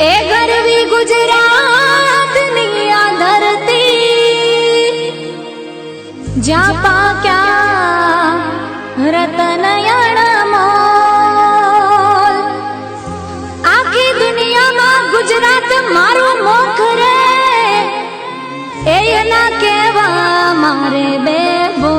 ए गरवी गुजरात निया धरती ज्या पाक्या रतन मोल आखी दुनिया में गुजरात मारू मोख रे ए ना केवा मारे बेबो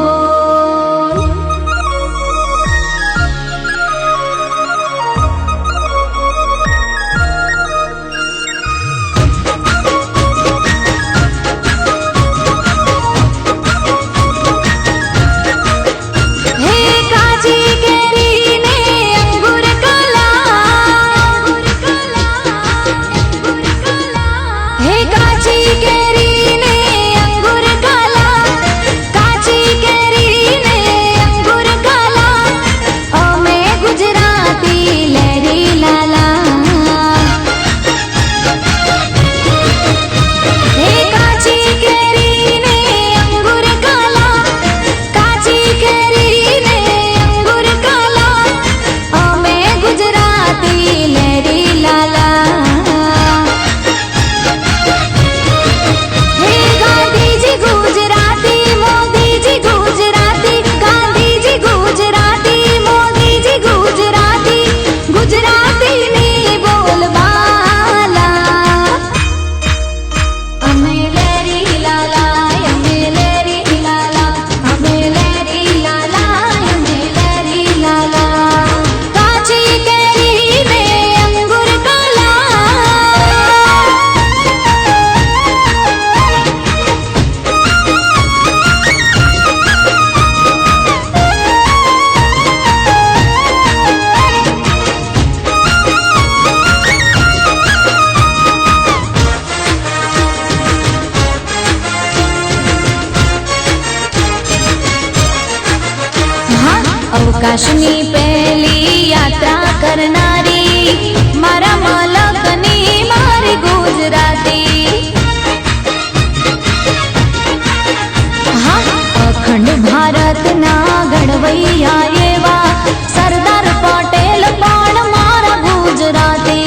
अवकाशनी पहली यात्रा करनारी मारा मलकनी मारी गुजराती हाँ अखंड भारत ना घड़वैया एवा सरदार पटेल पण मारा गुजराती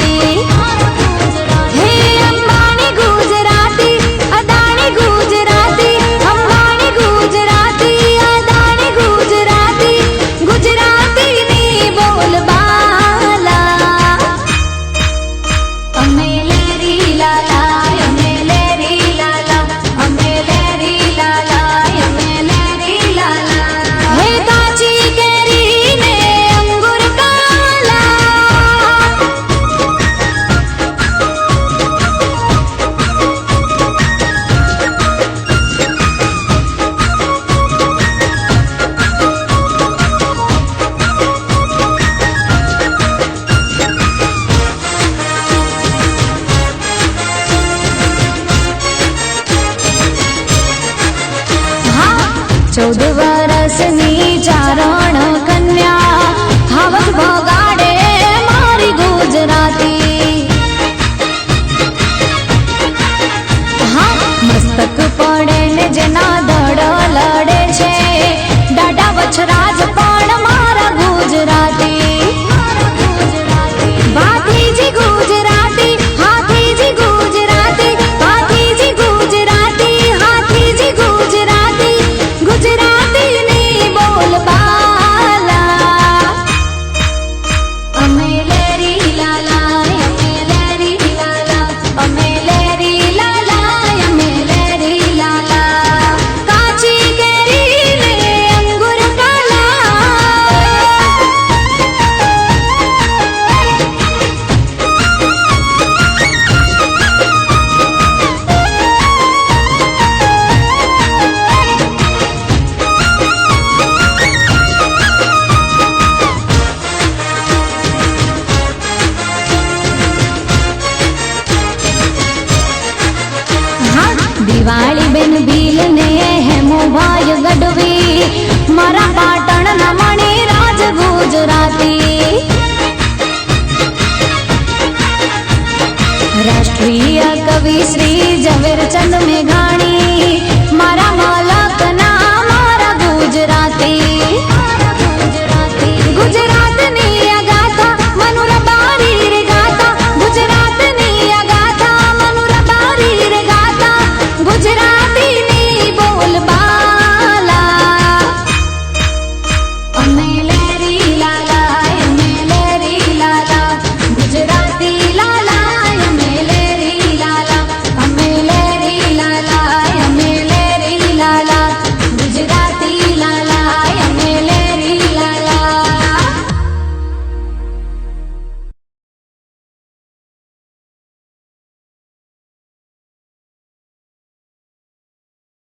चौदह वर्षनी चारण कन्या हवस भगाड़े मारी गुजराती हाँ मस्तक पड़े ने जना धड़ लड़े छे डाडा वछराज पण मारा गुजराती भातीजी गुजराती हाथीजी गुजराती भातीजी गुजराती हाथीजी गुजराती गुजराती नी बोल बाला अमे लेरी लाला अमे लेरी लाला अमे लेरी लाला अमे लेरी लाला काची केरी ने अंगूर काला दिवाली बेन भील ने हेमो भाई गढ़वी मारा पाटण ना मणि राज गुजराती राष्ट्रीय कवि श्री झवेरचंद मेघाणी